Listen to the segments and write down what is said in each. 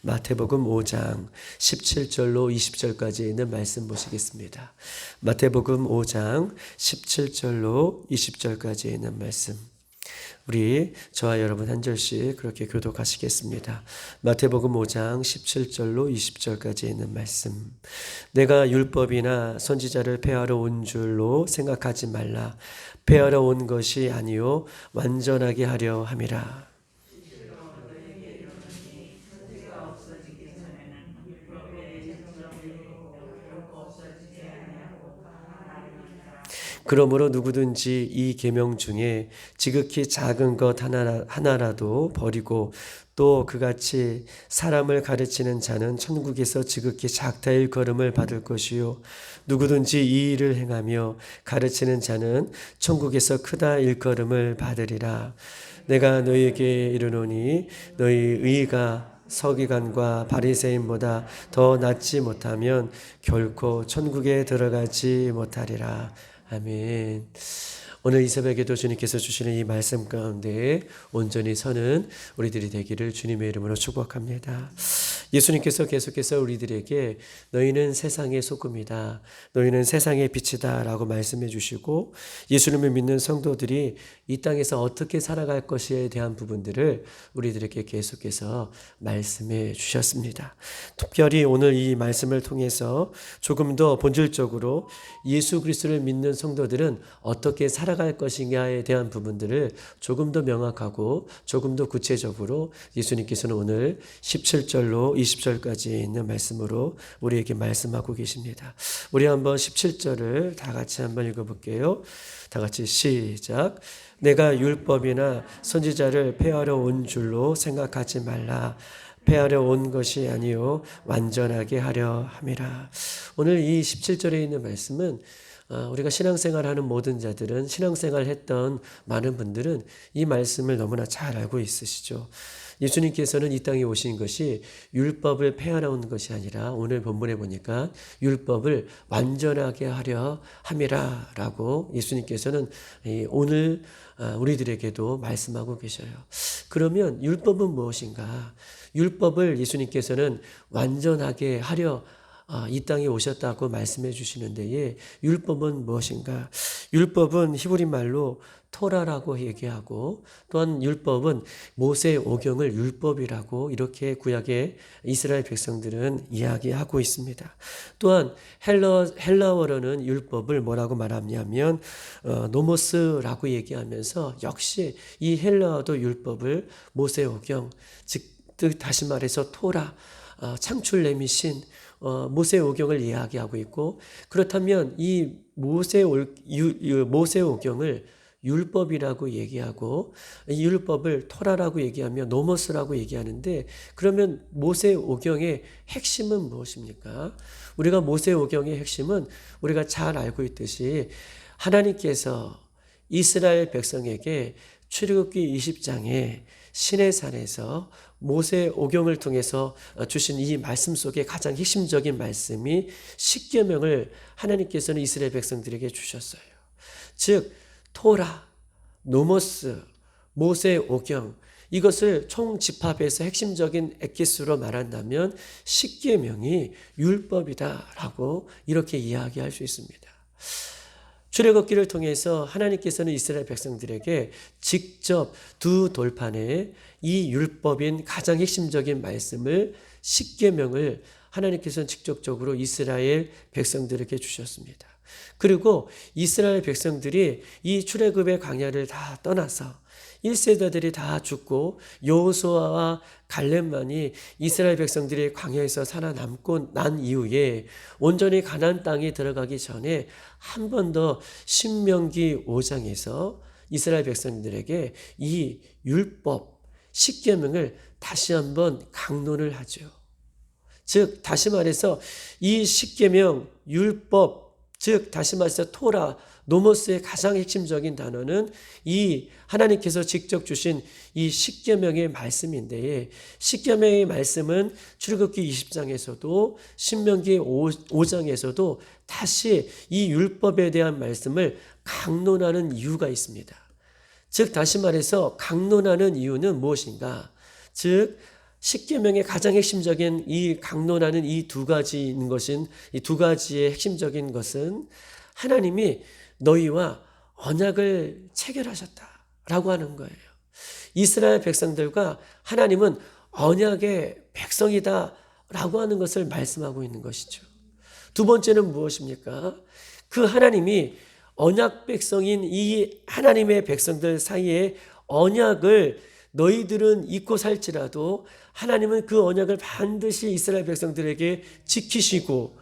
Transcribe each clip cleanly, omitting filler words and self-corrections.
마태복음 5장 17절로 20절까지 있는 말씀 보시겠습니다. 마태복음 5장 17절로 20절까지 있는 말씀. 우리 저와 여러분 한 절씩 그렇게 교독하시겠습니다. 마태복음 5장 17절로 20절까지 있는 말씀. 내가 율법이나 선지자를 폐하러 온 줄로 생각하지 말라. 폐하러 온 것이 아니요 완전하게 하려 함이라. 그러므로 누구든지 이 계명 중에 지극히 작은 것 하나라도 버리고 또 그같이 사람을 가르치는 자는 천국에서 지극히 작다 일컬음을 받을 것이요 누구든지 이 일을 행하며 가르치는 자는 천국에서 크다 일컬음을 받으리라. 내가 너희에게 이르노니 너희 의가 서기관과 바리새인보다 더 낫지 못하면 결코 천국에 들어가지 못하리라. 아멘. 오늘 이 새벽에도 주님께서 주시는 이 말씀 가운데 온전히 서는 우리들이 되기를 주님의 이름으로 축복합니다. 예수님께서 계속해서 우리들에게 너희는 세상의 소금이다. 너희는 세상의 빛이다 라고 말씀해 주시고 예수님을 믿는 성도들이 이 땅에서 어떻게 살아갈 것에 대한 부분들을 우리들에게 계속해서 말씀해 주셨습니다. 특별히 오늘 이 말씀을 통해서 조금 더 본질적으로 예수 그리스도를 믿는 성도들은 어떻게 살아갈 것인가에 대한 부분들을 조금 더 명확하고 조금 더 구체적으로 예수님께서는 오늘 17절로 20절까지 있는 말씀으로 우리에게 말씀하고 계십니다. 우리 한번 17절을 다 같이 한번 읽어볼게요. 다 같이 시작. 내가 율법이나 선지자를 폐하러 온 줄로 생각하지 말라. 폐하려 온 것이 아니요 완전하게 하려 함이라. 오늘 이 17절에 있는 말씀은 우리가 신앙생활하는 모든 자들은 신앙생활 했던 많은 분들은 이 말씀을 너무나 잘 알고 있으시죠. 예수님께서는 이 땅에 오신 것이 율법을 폐하러 온 것이 아니라 오늘 본문에 보니까 율법을 완전하게 하려 함이라 라고 예수님께서는 오늘 우리들에게도 말씀하고 계셔요. 그러면 율법은 무엇인가? 율법을 예수님께서는 완전하게 하려 이 땅에 오셨다고 말씀해 주시는 데에 율법은 무엇인가? 율법은 히브리 말로 토라라고 얘기하고 또한 율법은 모세의 오경을 율법이라고 이렇게 구약의 이스라엘 백성들은 이야기하고 있습니다. 또한 헬라어로는 율법을 뭐라고 말하냐면 노모스라고 얘기하면서 역시 이 헬라어도 율법을 모세의 오경, 즉 다시 말해서 토라, 창출 내미신 모세 오경을 이야기하고 있고 그렇다면 이 모세 오경을 율법이라고 얘기하고 이 율법을 토라라고 얘기하며 노모스라고 얘기하는데 그러면 모세 오경의 핵심은 무엇입니까? 우리가 모세 오경의 핵심은 우리가 잘 알고 있듯이 하나님께서 이스라엘 백성에게 출애굽기 20장에 시내산에서 모세 오경을 통해서 주신 이 말씀 속에 가장 핵심적인 말씀이 십계명을 하나님께서는 이스라엘 백성들에게 주셨어요. 즉 토라, 노모스, 모세 오경 이것을 총집합해서 핵심적인 엑기스로 말한다면 십계명이 율법이다라고 이렇게 이야기할 수 있습니다. 출애굽기를 통해서 하나님께서는 이스라엘 백성들에게 직접 두 돌판에 이 율법인 가장 핵심적인 말씀을 십계명을 하나님께서는 직접적으로 이스라엘 백성들에게 주셨습니다. 그리고 이스라엘 백성들이 이 출애굽의 광야를 다 떠나서 1세대들이 다 죽고 여호수아와 갈렙만이 이스라엘 백성들이 광야에서 살아남고 난 이후에 온전히 가나안 땅에 들어가기 전에 한 번 더 신명기 5장에서 이스라엘 백성들에게 이 율법 십계명을 다시 한번 강론을 하죠. 즉 다시 말해서 이 십계명 율법 즉 다시 말해서 토라 노모스의 가장 핵심적인 단어는 이 하나님께서 직접 주신 이 십계명의 말씀인데 십계명의 말씀은 출애굽기 20장에서도 신명기 5장에서도 다시 이 율법에 대한 말씀을 강론하는 이유가 있습니다. 즉 다시 말해서 강론하는 이유는 무엇인가? 즉 십계명의 가장 핵심적인 이 강론하는 이 두 가지인 것은, 이 두 가지의 핵심적인 것은 하나님이 너희와 언약을 체결하셨다라고 하는 거예요. 이스라엘 백성들과 하나님은 언약의 백성이다라고 하는 것을 말씀하고 있는 것이죠. 두 번째는 무엇입니까? 그 하나님이 언약 백성인 이 하나님의 백성들 사이에 언약을 너희들은 잊고 살지라도 하나님은 그 언약을 반드시 이스라엘 백성들에게 지키시고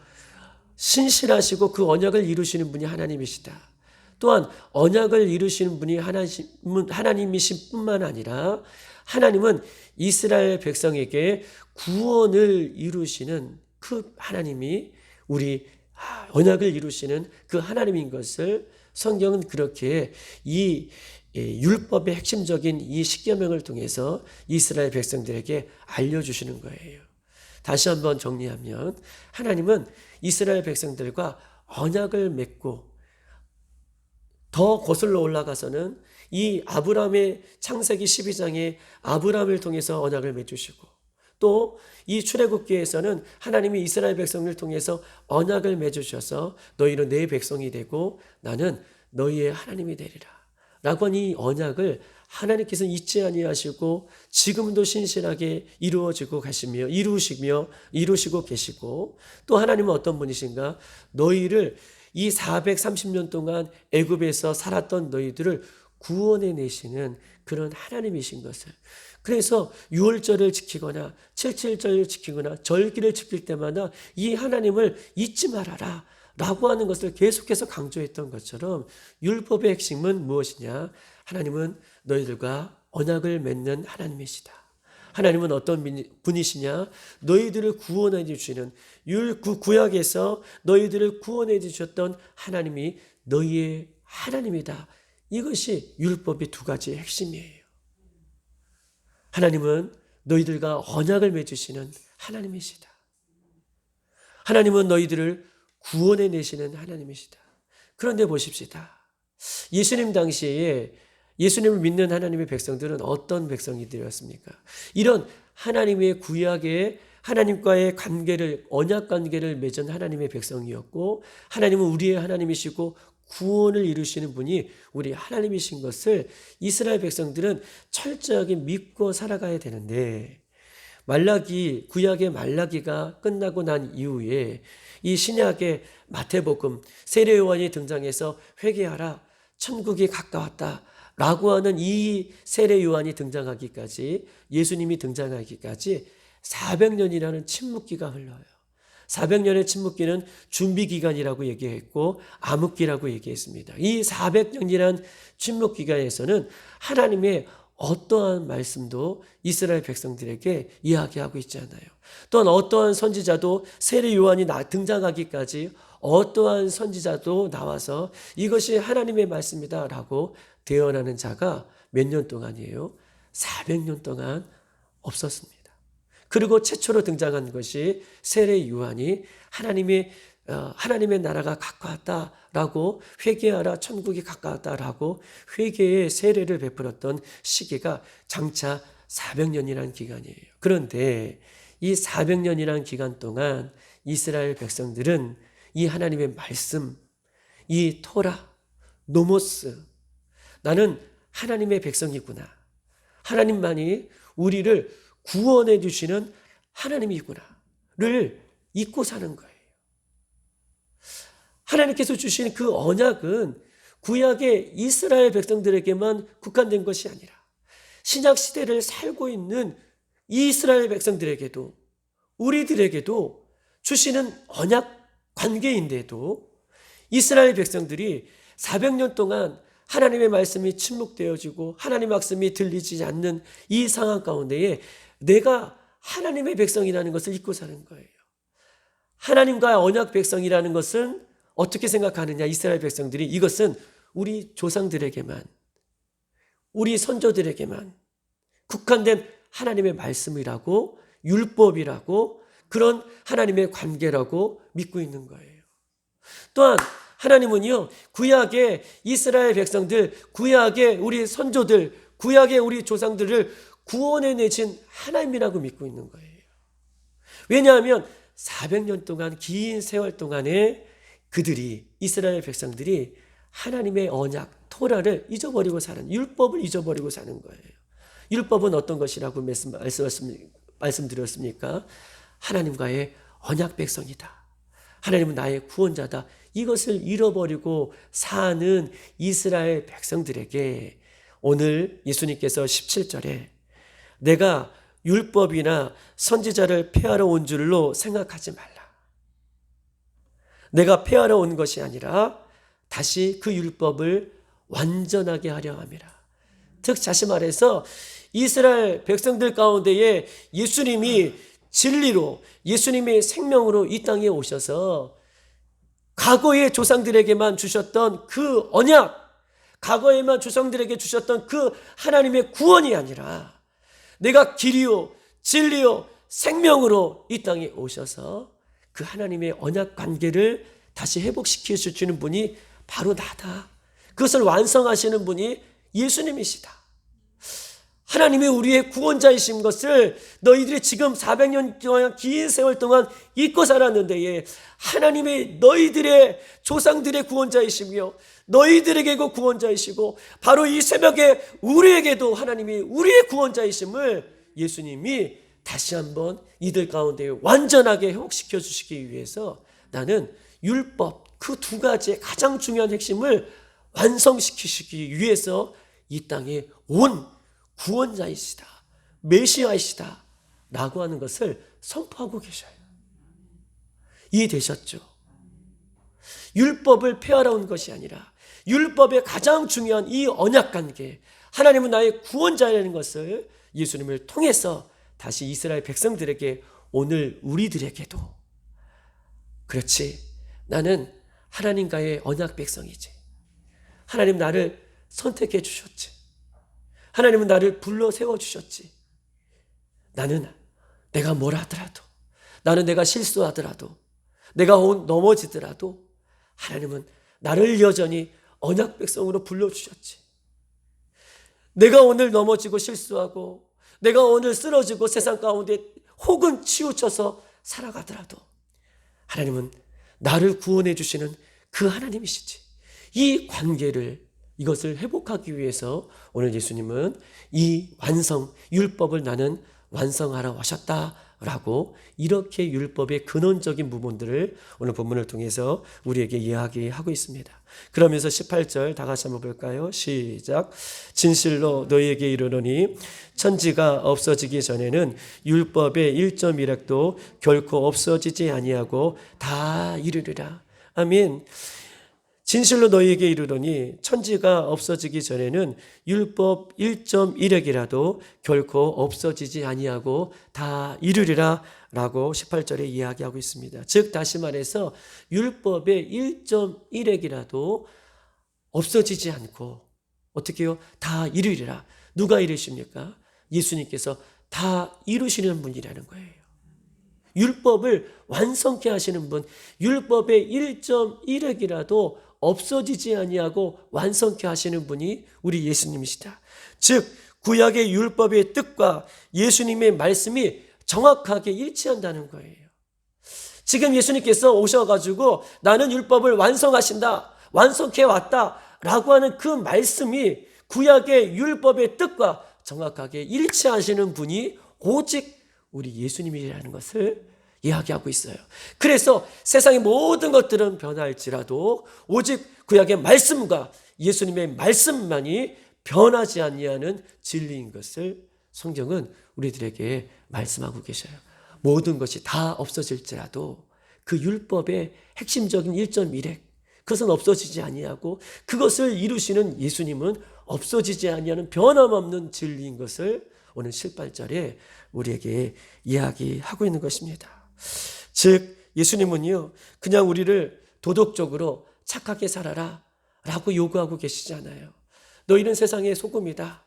신실하시고 그 언약을 이루시는 분이 하나님이시다. 또한 언약을 이루시는 분이 하나님이신 뿐만 아니라 하나님은 이스라엘 백성에게 구원을 이루시는 그 하나님이 우리 언약을 이루시는 그 하나님인 것을 성경은 그렇게 이 율법의 핵심적인 이 십계명을 통해서 이스라엘 백성들에게 알려주시는 거예요. 다시 한번 정리하면 하나님은 이스라엘 백성들과 언약을 맺고 더 거슬러 올라가서는 이 아브라함의 창세기 12장에 아브라함을 통해서 언약을 맺으시고 또 이 출애굽기에서는 하나님이 이스라엘 백성을 통해서 언약을 맺으셔서 너희는 내 백성이 되고 나는 너희의 하나님이 되리라 라고 한 이 언약을 하나님께서 잊지 아니하시고 지금도 신실하게 이루어지고 가시며 이루시고 계시고 또 하나님은 어떤 분이신가? 너희를 이 430년 동안 애굽에서 살았던 너희들을 구원해 내시는 그런 하나님이신 것을, 그래서 유월절을 지키거나 칠칠절을 지키거나 절기를 지킬 때마다 이 하나님을 잊지 말아라 라고 하는 것을 계속해서 강조했던 것처럼 율법의 핵심은 무엇이냐? 하나님은 너희들과 언약을 맺는 하나님이시다. 하나님은 어떤 분이시냐? 너희들을 구원해 주시는 구약에서 너희들을 구원해 주셨던 하나님이 너희의 하나님이다. 이것이 율법의 두 가지의 핵심이에요. 하나님은 너희들과 언약을 맺으시는 하나님이시다. 하나님은 너희들을 구원해 내시는 하나님이시다. 그런데 보십시다. 예수님 당시에 예수님을 믿는 하나님의 백성들은 어떤 백성이들이었습니까? 이런 하나님의 구약의 하나님과의 관계를, 언약 관계를 맺은 하나님의 백성이었고 하나님은 우리의 하나님이시고 구원을 이루시는 분이 우리 하나님이신 것을 이스라엘 백성들은 철저하게 믿고 살아가야 되는데 구약의 말라기가 끝나고 난 이후에 이 신약의 마태복음 세례 요한이 등장해서 회개하라 천국이 가까웠다 라고 하는 이 세례 요한이 등장하기까지, 예수님이 등장하기까지 400년이라는 침묵기가 흘러요. 400년의 침묵기는 준비기간이라고 얘기했고 암흑기라고 얘기했습니다. 이 400년이란 침묵기간에서는 하나님의 어떠한 말씀도 이스라엘 백성들에게 이야기하고 있지 않아요. 또한 어떠한 선지자도 세례 요한이 등장하기까지 어떠한 선지자도 나와서 이것이 하나님의 말씀이다라고 대언하는 자가 몇 년 동안이에요? 400년 동안 없었습니다. 그리고 최초로 등장한 것이 세례 요한이 하나님의 나라가 가까웠다라고 회개하라 천국이 가까웠다라고 회개의 세례를 베풀었던 시기가 장차 400년이라는 기간이에요. 그런데 이 400년이라는 기간 동안 이스라엘 백성들은 이 하나님의 말씀, 이 토라, 노모스, 나는 하나님의 백성이구나. 하나님만이 우리를 구원해 주시는 하나님이구나를 잊고 사는 거예요. 하나님께서 주신 그 언약은 구약의 이스라엘 백성들에게만 국한된 것이 아니라 신약 시대를 살고 있는 이스라엘 백성들에게도 우리들에게도 주시는 언약 관계인데도 이스라엘 백성들이 400년 동안 하나님의 말씀이 침묵되어지고 하나님의 말씀이 들리지 않는 이 상황 가운데에 내가 하나님의 백성이라는 것을 잊고 사는 거예요. 하나님과 언약 백성이라는 것은 어떻게 생각하느냐? 이스라엘 백성들이 이것은 우리 조상들에게만, 우리 선조들에게만 국한된 하나님의 말씀이라고, 율법이라고, 그런 하나님의 관계라고 믿고 있는 거예요. 또한 하나님은요, 구약의 이스라엘 백성들, 구약의 우리 선조들, 구약의 우리 조상들을 구원해 내신 하나님이라고 믿고 있는 거예요. 왜냐하면 400년 동안 긴 세월 동안에 그들이 이스라엘 백성들이 하나님의 언약 토라를 잊어버리고 사는, 율법을 잊어버리고 사는 거예요. 율법은 어떤 것이라고 말씀드렸습니까? 하나님과의 언약 백성이다. 하나님은 나의 구원자다. 이것을 잃어버리고 사는 이스라엘 백성들에게 오늘 예수님께서 17절에 내가 율법이나 선지자를 폐하러 온 줄로 생각하지 말라. 내가 폐하러 온 것이 아니라 다시 그 율법을 완전하게 하려 함이라. 즉 다시 말해서 이스라엘 백성들 가운데에 예수님이 진리로, 예수님의 생명으로 이 땅에 오셔서 과거의 조상들에게만 주셨던 그 언약, 과거에만 조상들에게 주셨던 그 하나님의 구원이 아니라 내가 길이요 진리요 생명으로 이 땅에 오셔서 그 하나님의 언약 관계를 다시 회복시켜 주시는 분이 바로 나다. 그것을 완성하시는 분이 예수님이시다. 하나님이 우리의 구원자이신 것을 너희들이 지금 400년 동안 긴 세월 동안 잊고 살았는데 하나님이 너희들의 조상들의 구원자이시며 너희들에게도 구원자이시고 바로 이 새벽에 우리에게도 하나님이 우리의 구원자이심을 예수님이 다시 한번 이들 가운데 완전하게 회복시켜 주시기 위해서 나는 율법 그 두 가지의 가장 중요한 핵심을 완성시키시기 위해서 이 땅에 온 구원자이시다, 메시아이시다 라고 하는 것을 선포하고 계셔요. 이해되셨죠? 율법을 폐하러 온 것이 아니라 율법의 가장 중요한 이 언약관계, 하나님은 나의 구원자라는 것을 예수님을 통해서 다시 이스라엘 백성들에게 오늘 우리들에게도 그렇지, 나는 하나님과의 언약 백성이지. 하나님 나를 선택해 주셨지. 하나님은 나를 불러 세워주셨지. 나는 내가 뭘 하더라도, 나는 내가 실수하더라도, 내가 넘어지더라도 하나님은 나를 여전히 언약 백성으로 불러주셨지. 내가 오늘 넘어지고 실수하고 내가 오늘 쓰러지고 세상 가운데 혹은 치우쳐서 살아가더라도 하나님은 나를 구원해 주시는 그 하나님이시지. 이 관계를 이것을 회복하기 위해서 오늘 예수님은 이 완성, 율법을 나는 완성하러 하셨다라고 이렇게 율법의 근원적인 부분들을 오늘 본문을 통해서 우리에게 이야기하고 있습니다. 그러면서 18절 다 같이 한번 볼까요? 시작. 진실로 너희에게 이르노니 천지가 없어지기 전에는 율법의 1.1획도 결코 없어지지 아니하고 다 이르리라. 아멘. 진실로 너희에게 이르노니 천지가 없어지기 전에는 율법 1.1획이라도 결코 없어지지 아니하고 다 이르리라 라고 18절에 이야기하고 있습니다. 즉 다시 말해서 율법의 1.1획이라도 없어지지 않고 어떻게 해요? 다 이루리라. 누가 이루십니까? 예수님께서 다 이루시는 분이라는 거예요. 율법을 완성케 하시는 분, 율법의 1.1획이라도 없어지지 아니하고 완성케 하시는 분이 우리 예수님이시다. 즉 구약의 율법의 뜻과 예수님의 말씀이 정확하게 일치한다는 거예요. 지금 예수님께서 오셔가지고 나는 율법을 완성하신다, 완성케 왔다 라고 하는 그 말씀이 구약의 율법의 뜻과 정확하게 일치하시는 분이 오직 우리 예수님이라는 것을 이야기하고 있어요. 그래서 세상의 모든 것들은 변할지라도 오직 구약의 말씀과 예수님의 말씀만이 변하지 아니하는 진리인 것을 성경은 우리들에게 말씀하고 계셔요. 모든 것이 다 없어질지라도 그 율법의 핵심적인 1.1획 그것은 없어지지 아니하고 그것을 이루시는 예수님은 없어지지 아니하는 변함없는 진리인 것을 오늘 18절에 우리에게 이야기하고 있는 것입니다. 즉 예수님은요 그냥 우리를 도덕적으로 착하게 살아라 라고 요구하고 계시지 않아요. 너희는 세상의 소금이다,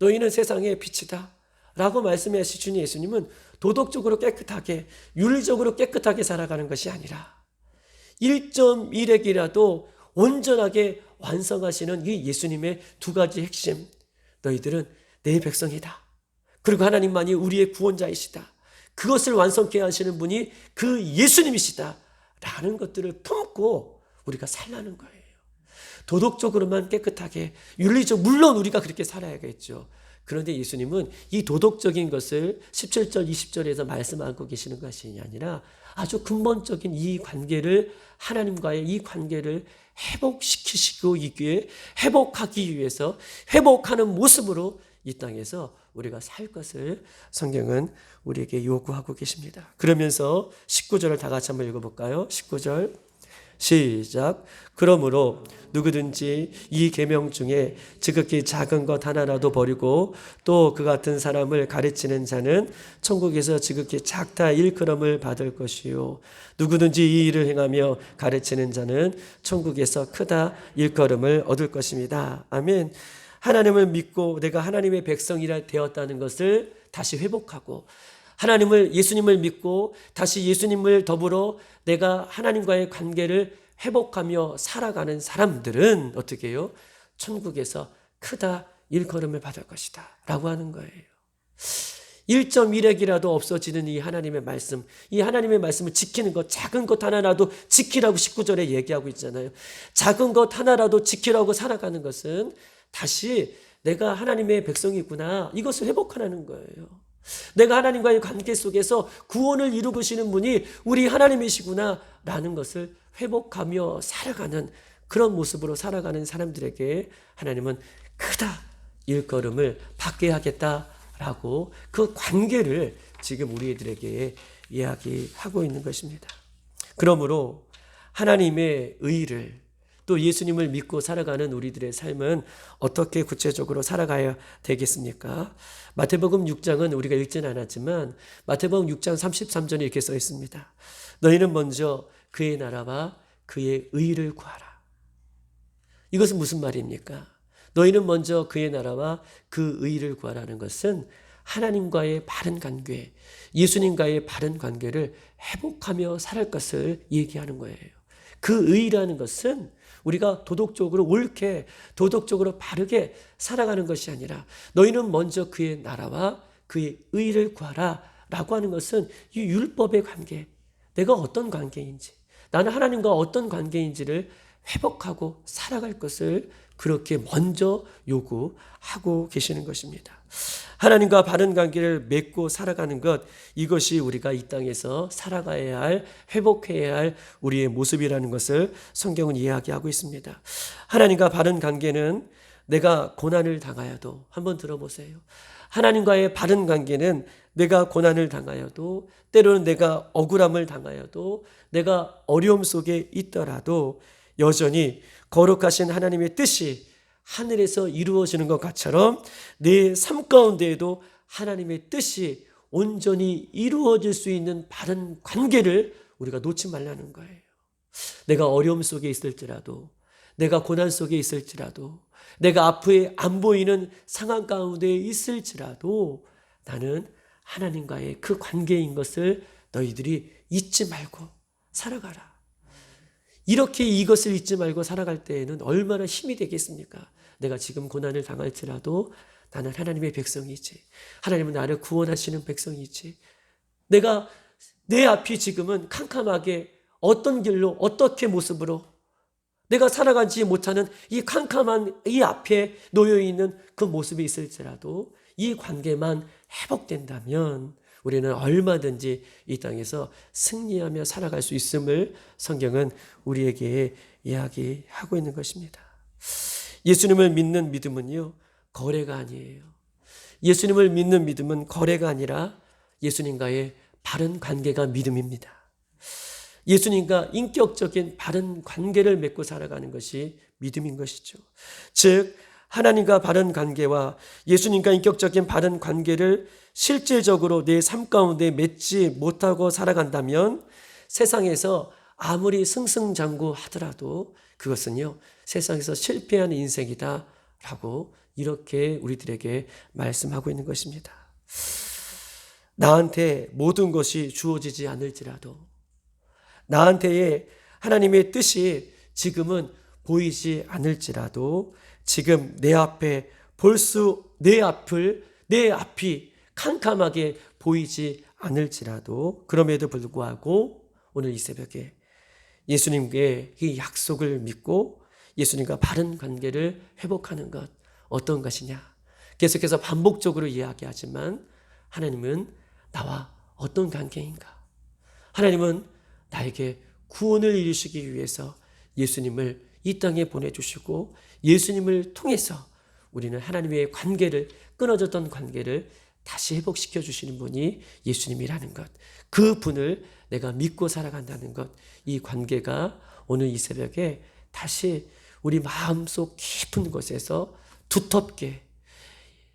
너희는 세상의 빛이다 라고 말씀하시는 예수님은 도덕적으로 깨끗하게, 윤리적으로 깨끗하게 살아가는 것이 아니라 1.1획이라도 온전하게 완성하시는 이 예수님의 두 가지 핵심, 너희들은 내 백성이다, 그리고 하나님만이 우리의 구원자이시다. 그것을 완성케 하시는 분이 그 예수님이시다. 라는 것들을 품고 우리가 살라는 거예요. 도덕적으로만 깨끗하게, 윤리적, 물론 우리가 그렇게 살아야겠죠. 그런데 예수님은 이 도덕적인 것을 17절, 20절에서 말씀하고 계시는 것이 아니라 아주 근본적인 이 관계를, 하나님과의 이 관계를 회복시키시고 있기에, 회복하기 위해서 회복하는 모습으로 이 땅에서 우리가 살 것을 성경은 우리에게 요구하고 계십니다. 그러면서 19절을 다 같이 한번 읽어볼까요? 19절 시작. 그러므로 누구든지 이 계명 중에 지극히 작은 것 하나라도 버리고 또 그 같은 사람을 가르치는 자는 천국에서 지극히 작다 일컬음을 받을 것이요 누구든지 이 일을 행하며 가르치는 자는 천국에서 크다 일컬음을 얻을 것입니다. 아멘. 하나님을 믿고 내가 하나님의 백성이라 되었다는 것을 다시 회복하고, 예수님을 믿고 다시 예수님을 더불어 내가 하나님과의 관계를 회복하며 살아가는 사람들은 어떻게 해요? 천국에서 크다 일컬음을 받을 것이다 라고 하는 거예요. 1.1핵이라도 없어지는 이 하나님의 말씀, 이 하나님의 말씀을 지키는 것, 작은 것 하나라도 지키라고 19절에 얘기하고 있잖아요. 작은 것 하나라도 지키라고 살아가는 것은 다시 내가 하나님의 백성이구나, 이것을 회복하라는 거예요. 내가 하나님과의 관계 속에서 구원을 이루시는 분이 우리 하나님이시구나 라는 것을 회복하며 살아가는, 그런 모습으로 살아가는 사람들에게 하나님은 크다 일컬음을 받게 하겠다라고 그 관계를 지금 우리들에게 이야기하고 있는 것입니다. 그러므로 하나님의 의를, 또 예수님을 믿고 살아가는 우리들의 삶은 어떻게 구체적으로 살아가야 되겠습니까? 마태복음 6장은 우리가 읽지는 않았지만 마태복음 6장 33절에 이렇게 써 있습니다. 너희는 먼저 그의 나라와 그의 의를 구하라. 이것은 무슨 말입니까? 너희는 먼저 그의 나라와 그 의를 구하라는 것은 하나님과의 바른 관계, 예수님과의 바른 관계를 회복하며 살할 것을 얘기하는 거예요. 그 의라는 것은 우리가 도덕적으로 옳게, 도덕적으로 바르게 살아가는 것이 아니라 너희는 먼저 그의 나라와 그의 의를 구하라 라고 하는 것은 이 율법의 관계, 내가 어떤 관계인지, 나는 하나님과 어떤 관계인지를 회복하고 살아갈 것을 그렇게 먼저 요구하고 계시는 것입니다. 하나님과 바른 관계를 맺고 살아가는 것, 이것이 우리가 이 땅에서 살아가야 할, 회복해야 할 우리의 모습이라는 것을 성경은 이야기하고 있습니다. 하나님과 바른 관계는 내가 고난을 당하여도, 한번 들어보세요. 하나님과의 바른 관계는 내가 고난을 당하여도, 때로는 내가 억울함을 당하여도, 내가 어려움 속에 있더라도 여전히 거룩하신 하나님의 뜻이 하늘에서 이루어지는 것처럼 내 삶 가운데에도 하나님의 뜻이 온전히 이루어질 수 있는 바른 관계를 우리가 놓지 말라는 거예요. 내가 어려움 속에 있을지라도, 내가 고난 속에 있을지라도, 내가 앞에 안 보이는 상황 가운데 있을지라도 나는 하나님과의 그 관계인 것을 너희들이 잊지 말고 살아가라. 이렇게 이것을 잊지 말고 살아갈 때에는 얼마나 힘이 되겠습니까? 내가 지금 고난을 당할지라도 나는 하나님의 백성이지, 하나님은 나를 구원하시는 백성이지, 내가 내 앞이 지금은 캄캄하게 어떤 길로 어떻게 모습으로 내가 살아가지 못하는 이 캄캄한 이 앞에 놓여있는 그 모습이 있을지라도 이 관계만 회복된다면 우리는 얼마든지 이 땅에서 승리하며 살아갈 수 있음을 성경은 우리에게 이야기하고 있는 것입니다. 예수님을 믿는 믿음은요, 거래가 아니에요. 예수님을 믿는 믿음은 거래가 아니라 예수님과의 바른 관계가 믿음입니다. 예수님과 인격적인 바른 관계를 맺고 살아가는 것이 믿음인 것이죠. 즉 하나님과 바른 관계와 예수님과 인격적인 바른 관계를 실질적으로 내 삶 가운데 맺지 못하고 살아간다면 세상에서 아무리 승승장구하더라도 그것은요, 세상에서 실패한 인생이다 라고 이렇게 우리들에게 말씀하고 있는 것입니다. 나한테 모든 것이 주어지지 않을지라도, 나한테의 하나님의 뜻이 지금은 보이지 않을지라도 지금 내 앞에 내 앞이 캄캄하게 보이지 않을지라도 그럼에도 불구하고 오늘 이 새벽에 예수님께 이 약속을 믿고 예수님과 바른 관계를 회복하는 것 어떤 것이냐. 계속해서 반복적으로 이야기하지만 하나님은 나와 어떤 관계인가. 하나님은 나에게 구원을 이루시기 위해서 예수님을 이 땅에 보내주시고 예수님을 통해서 우리는 하나님의 관계를 끊어졌던 관계를 다시 회복시켜 주시는 분이 예수님이라는 것. 그 분을 내가 믿고 살아간다는 것. 이 관계가 오늘 이 새벽에 다시 우리 마음속 깊은 곳에서 두텁게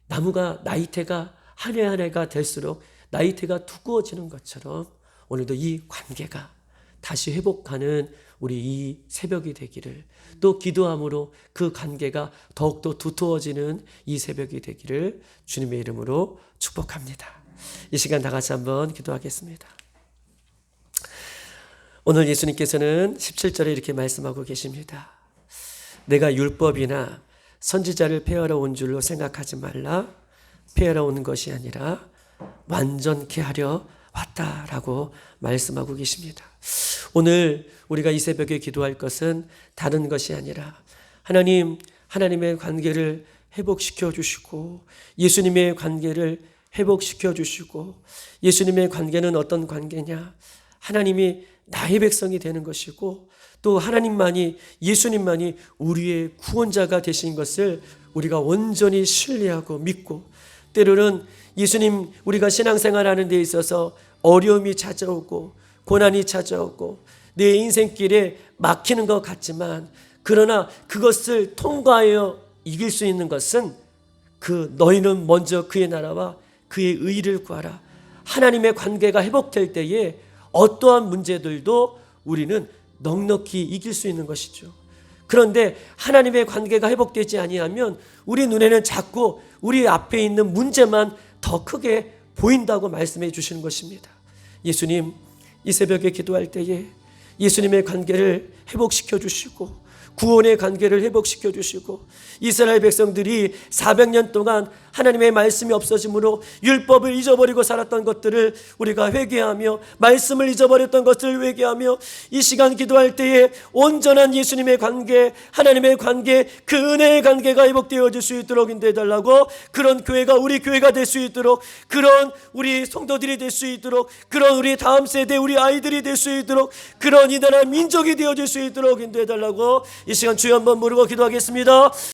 나무가 나이테가 한 해 한 해가 될수록 나이테가 두꺼워지는 것처럼 오늘도 이 관계가 다시 회복하는 우리 이 새벽이 되기를, 또 기도함으로 그 관계가 더욱더 두터워지는 이 새벽이 되기를 주님의 이름으로 축복합니다. 이 시간 다 같이 한번 기도하겠습니다. 오늘 예수님께서는 17절에 이렇게 말씀하고 계십니다. 내가 율법이나 선지자를 폐하러 온 줄로 생각하지 말라. 폐하러 온 것이 아니라 완전케 하려 왔다라고 말씀하고 계십니다. 오늘 우리가 이 새벽에 기도할 것은 다른 것이 아니라 하나님의 관계를 회복시켜 주시고 예수님의 관계를 회복시켜 주시고, 예수님의 관계는 어떤 관계냐? 하나님이 나의 백성이 되는 것이고 또 예수님만이 우리의 구원자가 되신 것을 우리가 온전히 신뢰하고 믿고, 때로는 예수님 우리가 신앙생활하는 데 있어서 어려움이 찾아오고 고난이 찾아오고 내 인생길에 막히는 것 같지만, 그러나 그것을 통과하여 이길 수 있는 것은 너희는 먼저 그의 나라와 그의 의를 구하라. 하나님의 관계가 회복될 때에 어떠한 문제들도 우리는 넉넉히 이길 수 있는 것이죠. 그런데 하나님의 관계가 회복되지 아니하면 우리 눈에는 자꾸 우리 앞에 있는 문제만 더 크게 보인다고 말씀해 주시는 것입니다. 예수님, 이 새벽에 기도할 때에 예수님의 관계를 회복시켜 주시고 구원의 관계를 회복시켜 주시고, 이스라엘 백성들이 400년 동안 하나님의 말씀이 없어짐으로 율법을 잊어버리고 살았던 것들을 우리가 회개하며, 말씀을 잊어버렸던 것들을 회개하며 이 시간 기도할 때에 온전한 예수님의 관계, 하나님의 관계, 그 은혜의 관계가 회복되어질 수 있도록 인도해달라고, 그런 교회가 우리 교회가 될 수 있도록, 그런 우리 성도들이 될 수 있도록, 그런 우리 다음 세대 우리 아이들이 될 수 있도록, 그런 이 나라 민족이 되어질 수 있도록 인도해달라고 이 시간 주여 한번 부르고 기도하겠습니다.